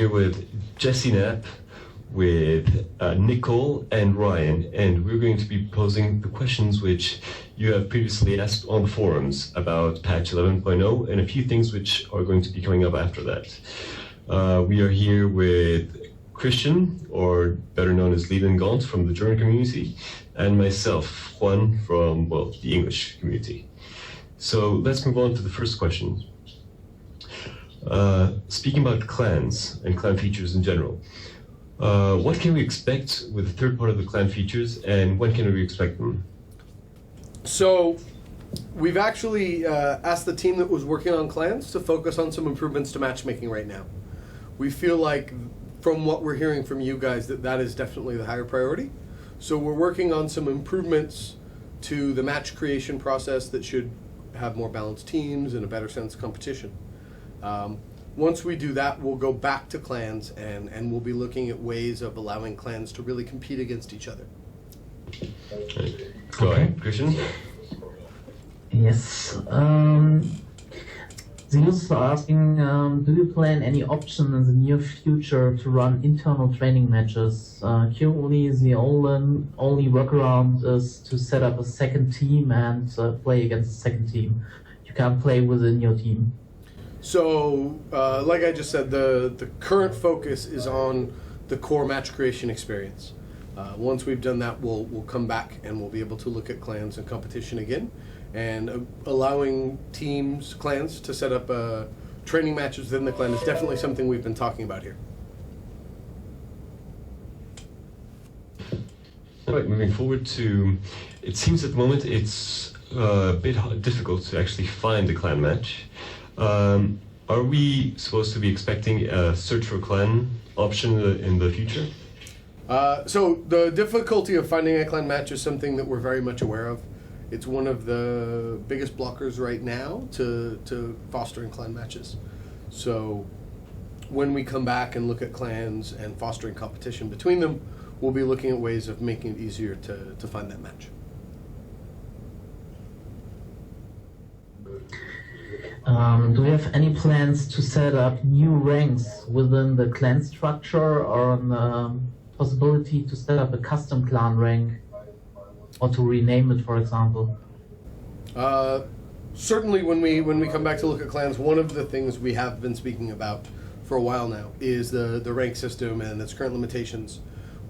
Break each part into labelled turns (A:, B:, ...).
A: here with Jesse Knapp, with Nicole and Ryan, and we're going to be posing the questions which you have previously asked on the forums about patch 11.0 and a few things which are going to be coming up after that. We are here with Christian, or better known as Leland Gaunt from the German community, and myself, Juan, from, well, the English community. So let's move on to the first question. Speaking about clans and clan features in general, what can we expect with the third part of the clan features, and when can we expect them?
B: So we've actually asked the team that was working on clans to focus on some improvements to matchmaking right now. We feel like, from what we're hearing from you guys, that is definitely the higher priority. So we're working on some improvements to the match creation process that should have more balanced teams and a better sense of competition. Once we do that, we'll go back to clans and we'll be looking at ways of allowing clans to really compete against each other.
A: Go ahead, Christian.
C: Yes. The users are asking, do you plan any option in the near future to run internal training matches? Currently, the only workaround is to set up a second team and play against the second team. You can't play within your team.
B: So, like I just said, the current focus is on the core match creation experience. Once we've done that, we'll come back and we'll be able to look at clans and competition again. And allowing teams, clans, to set up training matches within the clan is definitely something we've been talking about here.
A: All right, moving forward to, it seems at the moment it's a bit difficult to actually find a clan match. Are we supposed to be expecting a search for clan option in the future?
B: So the difficulty of finding a clan match is something that we're very much aware of. It's one of the biggest blockers right now to fostering clan matches. So when we come back and look at clans and fostering competition between them, we'll be looking at ways of making it easier to find that match.
C: Do we have any plans to set up new ranks within the clan structure, or possibility to set up a custom clan rank, or to rename it, for example?
B: Certainly when we come back to look at clans, one of the things we have been speaking about for a while now is the rank system and its current limitations.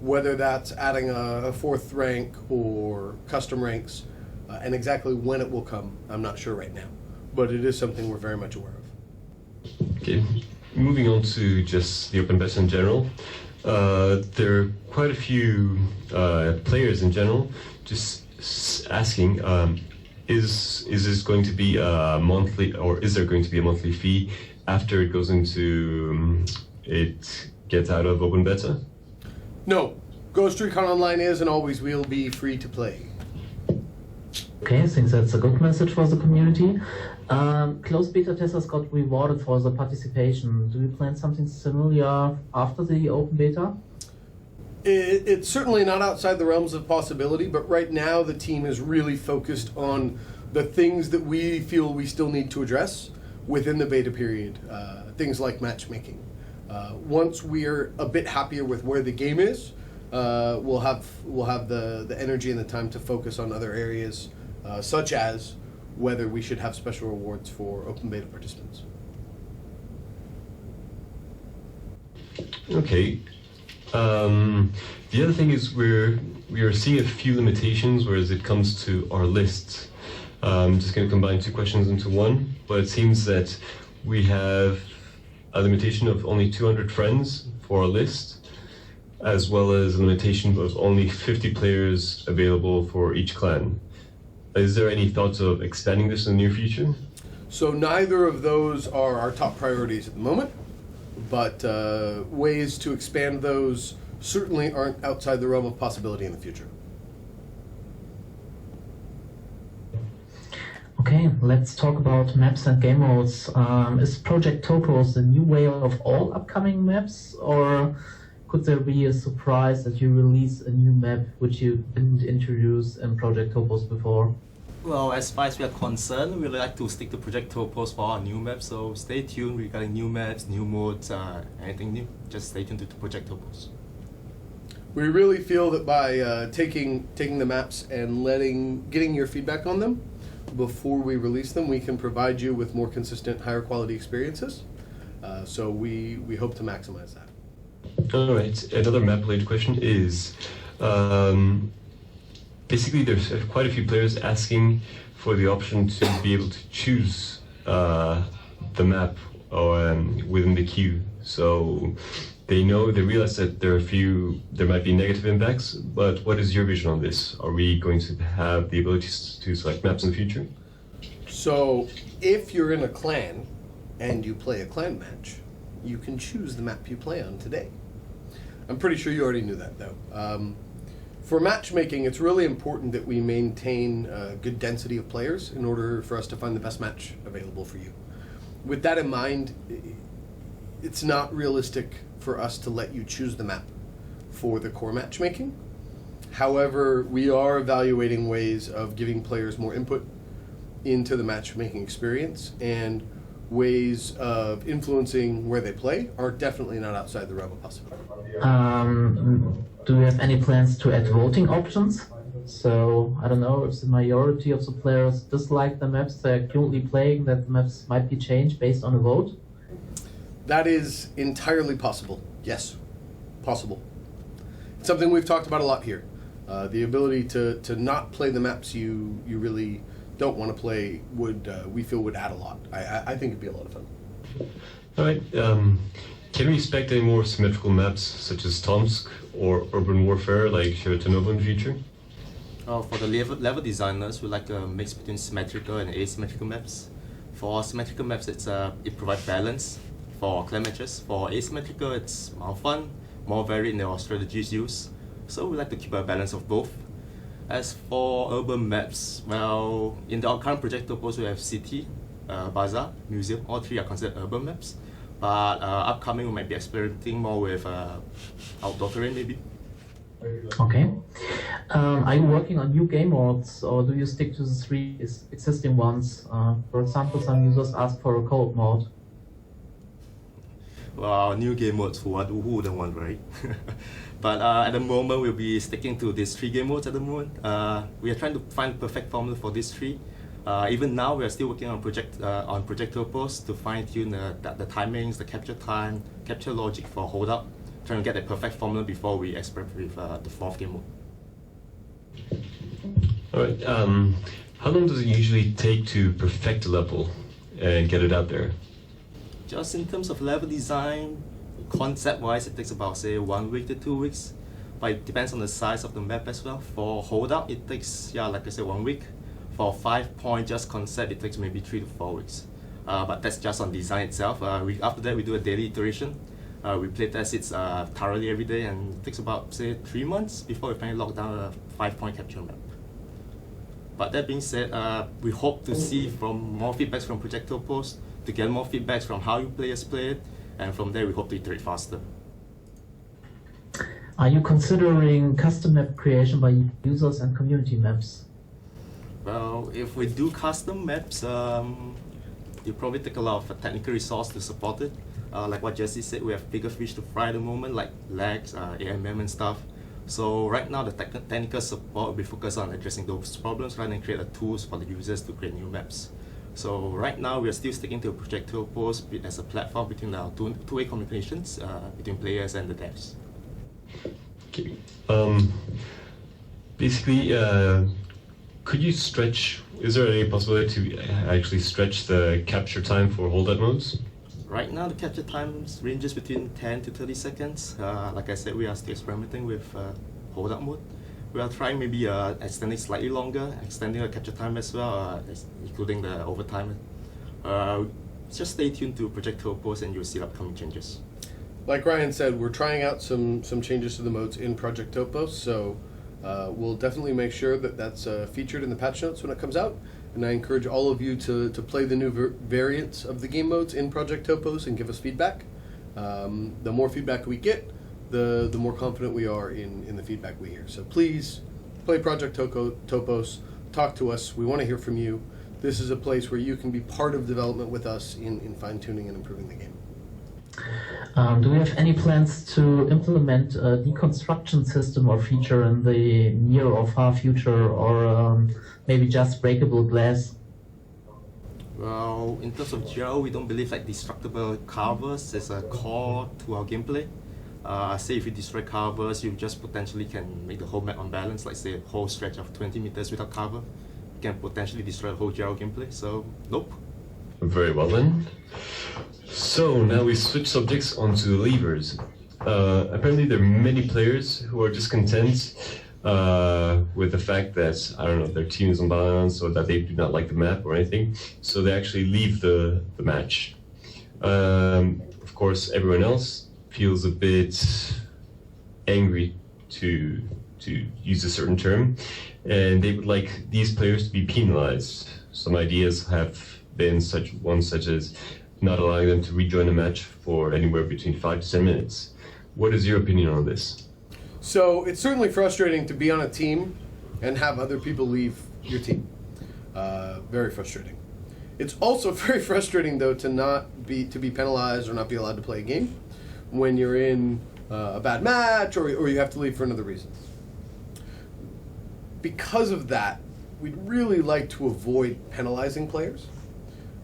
B: Whether that's adding a fourth rank or custom ranks, and exactly when it will come, I'm not sure right now. But it is something we're very much aware of.
A: Okay, moving on to just the open beta in general. There are quite a few players in general just asking, is this going to be a monthly, or is there going to be a monthly fee after it goes into, it gets out of open beta?
B: No, Ghost Recon Online is and always will be free to play.
C: Okay, I think that's a good message for the community. Closed beta testers got rewarded for the participation. Do you plan something similar after the open beta?
B: It's certainly not outside the realms of possibility, but right now the team is really focused on the things that we feel we still need to address within the beta period. Things like matchmaking. Once we're a bit happier with where the game is, we'll have the energy and the time to focus on other areas, such as whether we should have special rewards for open beta participants.
A: Okay. The other thing is we are seeing a few limitations whereas it comes to our lists. I'm just going to combine two questions into one, but it seems that we have a limitation of only 200 friends for our list, as well as a limitation of only 50 players available for each clan. Is there any thoughts of expanding this in the near future?
B: So neither of those are our top priorities at the moment, but ways to expand those certainly aren't outside the realm of possibility in the future.
C: Okay, let's talk about maps and game modes. Is Project Topos the new way of all upcoming maps, or could there be a surprise that you release a new map which you didn't introduce in Project Topos before?
D: Well, as far as we are concerned, we like to stick to Project Topos for our new maps, so stay tuned regarding new maps, new modes, anything new. Just stay tuned to Project Topos.
B: We really feel that by taking the maps and getting your feedback on them before we release them, we can provide you with more consistent, higher quality experiences. So we hope to maximize that.
A: All right. Another map-related question is, basically there's quite a few players asking for the option to be able to choose the map within the queue. So they realize that there might be negative impacts, but what is your vision on this? Are we going to have the ability to select maps in the future?
B: So if you're in a clan and you play a clan match, you can choose the map you play on today. I'm pretty sure you already knew that, though. For matchmaking, it's really important that we maintain a good density of players in order for us to find the best match available for you. With that in mind, it's not realistic for us to let you choose the map for the core matchmaking. However, we are evaluating ways of giving players more input into the matchmaking experience, and ways of influencing where they play are definitely not outside the realm of possibility.
C: Do you have any plans to add voting options? So, I don't know, if the majority of the players dislike the maps they're currently playing, that the maps might be changed based on a vote?
B: That is entirely possible. Yes, possible. It's something we've talked about a lot here. The ability to not play the maps you really don't want to play we feel would add a lot. I think it'd be a lot of fun.
A: All right. Can we expect any more symmetrical maps such as Tomsk or Urban Warfare like Sheratonova in the future?
D: For the level designers, we like a mix between symmetrical and asymmetrical maps. For symmetrical maps, it provides balance for clan matches. For asymmetrical, it's more fun, more varied in our strategies used. So we like to keep a balance of both. As for urban maps, well, in our current Project Topos, we have City, Bazaar, Museum. All three are considered urban maps. But upcoming, we might be experimenting more with outdoor terrain, maybe.
C: Okay. Are you working on new game modes, or do you stick to the three existing ones? For example, some users ask for a co-op mode.
D: Well, new game modes, who wouldn't want, right? But at the moment, we'll be sticking to these 3 game modes at the moment. We are trying to find the perfect formula for these 3. Even now, we are still working on Project Topos to fine-tune the timings, the capture time, capture logic for holdup, trying to get the perfect formula before we experiment with the 4th game mode.
A: All right. How long does it usually take to perfect a level and get it out there?
D: Just in terms of level design, concept-wise, it takes about, say, 1 week to 2 weeks. But it depends on the size of the map as well. For holdup, it takes, like I said, 1 week. For 5-point just concept, it takes maybe 3 to 4 weeks. But that's just on design itself. After that, we do a daily iteration. We play test it thoroughly every day, and it takes about, say, 3 months before we finally lock down a 5-point capture map. But that being said, we hope to see more feedbacks from Project Topos, to get more feedbacks from how you players play it, and from there we hope to iterate faster.
C: Are you considering custom map creation by users and community maps?
D: Well, if we do custom maps, you probably take a lot of technical resource to support it. Like what Jesse said, we have bigger fish to fry at the moment, like lags, AMM and stuff. So right now the technical support will be focused on addressing those problems rather than create tools for the users to create new maps. So right now we are still sticking to Project Topos as a platform between our two-way communications between players and the devs.
A: Okay. Basically, could you stretch, is there any possibility to actually stretch the capture time for holdout modes?
D: Right now the capture time ranges between 10 to 30 seconds. Like I said, we are still experimenting with holdout mode. We are trying maybe extending slightly longer, extending the capture time as well, including the overtime. Just stay tuned to Project Topos and you'll see upcoming changes.
B: Like Ryan said, we're trying out some changes to the modes in Project Topos, so we'll definitely make sure that that's featured in the patch notes when it comes out. And I encourage all of you to play the new variants of the game modes in Project Topos and give us feedback. The more feedback we get, the more confident we are in the feedback we hear. So please play Project Topos, talk to us. We want to hear from you. This is a place where you can be part of development with us in fine-tuning and improving the game.
C: Do we have any plans to implement a deconstruction system or feature in the near or far future, or maybe just breakable glass?
D: Well, in terms of GRO, we don't believe like destructible carvers is a core to our gameplay. Say if you destroy carvers, you just potentially can make the whole map unbalanced, like say a whole stretch of 20 meters without carver. You can potentially destroy the whole GRO gameplay, so nope.
A: Very well then. So now we switch subjects onto the levers. Apparently there are many players who are discontent with the fact that, I don't know, their team is unbalanced or that they do not like the map or anything, so they actually leave the match. Of course, everyone else feels a bit angry, to use a certain term, and they would like these players to be penalized. Some ideas have been such as not allowing them to rejoin the match for anywhere between 5 to 10 minutes. What is your opinion on this?
B: So it's certainly frustrating to be on a team and have other people leave your team. Very frustrating. It's also very frustrating, though, to be penalized or not be allowed to play a game when you're in a bad match or you have to leave for another reason. Because of that, we'd really like to avoid penalizing players.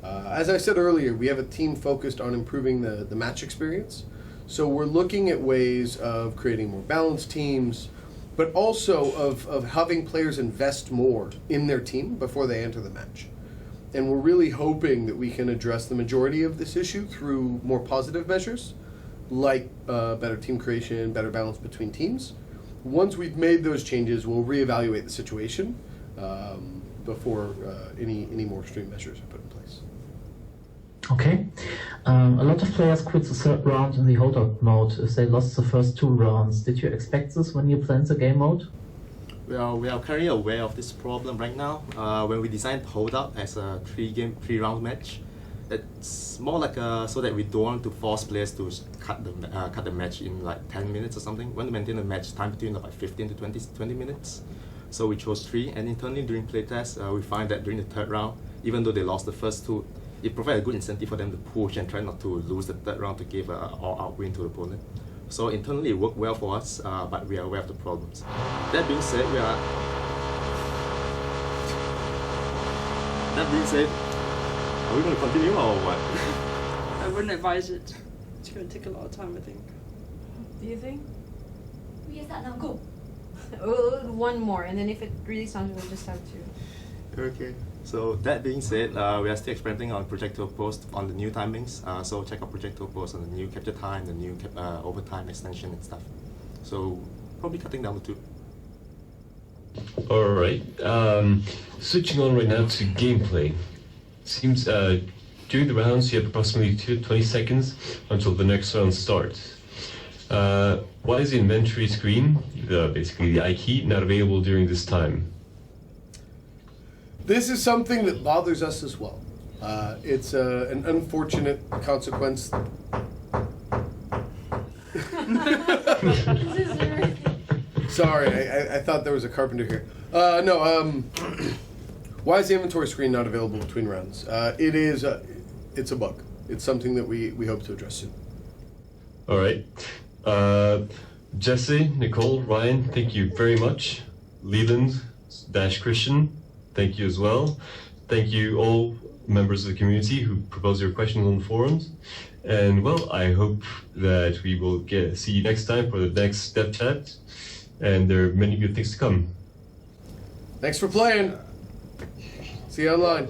B: As I said earlier, we have a team focused on improving the match experience. So we're looking at ways of creating more balanced teams, but also of having players invest more in their team before they enter the match. And we're really hoping that we can address the majority of this issue through more positive measures, like better team creation, better balance between teams. Once we've made those changes, we'll reevaluate the situation before any more extreme measures are put in place.
C: Okay. A lot of players quit the third round in the holdout mode if they lost the first 2 rounds. Did you expect this when you planned the game mode?
D: Well, we are currently aware of this problem right now. When we designed holdout as a 3-round match, it's more like so that we don't want to force players to cut the match in like 10 minutes or something. We want to maintain the match time between about 15 to 20 minutes. So we chose 3, and internally during playtests, we find that during the 3rd round, even though they lost the first 2, it provides a good incentive for them to push and try not to lose the 3rd round to give an all-out win to the opponent. So internally it worked well for us, but we are aware of the problems. That being said, are we going to continue or what?
E: I wouldn't advise it. It's going to take a lot of time, I think.
F: Do you think?
G: Yes, now go.
F: One more, and then if it really sounds, we'll just have to.
D: Okay. So that being said, we are still experimenting on projectile post on the new timings. So check out projectile post on the new capture time, the new overtime extension and stuff. So probably cutting down the 2.
A: All right. Switching on right now to gameplay. Seems during the rounds you have approximately 20 seconds until the next round starts. Why is the inventory screen, basically the I key, not available during this time?
B: This is something that bothers us as well. It's an unfortunate consequence. Sorry, I thought there was a carpenter here. Why is the inventory screen not available between rounds? It's a bug. It's something that we hope to address soon.
A: All right. Jesse, Nicole, Ryan, thank you very much. Leland-Christian, thank you as well. Thank you all members of the community who proposed your questions on the forums. And well, I hope that we will see you next time for the next Dev Chat. And there are many good things to come.
B: Thanks for playing. See you online.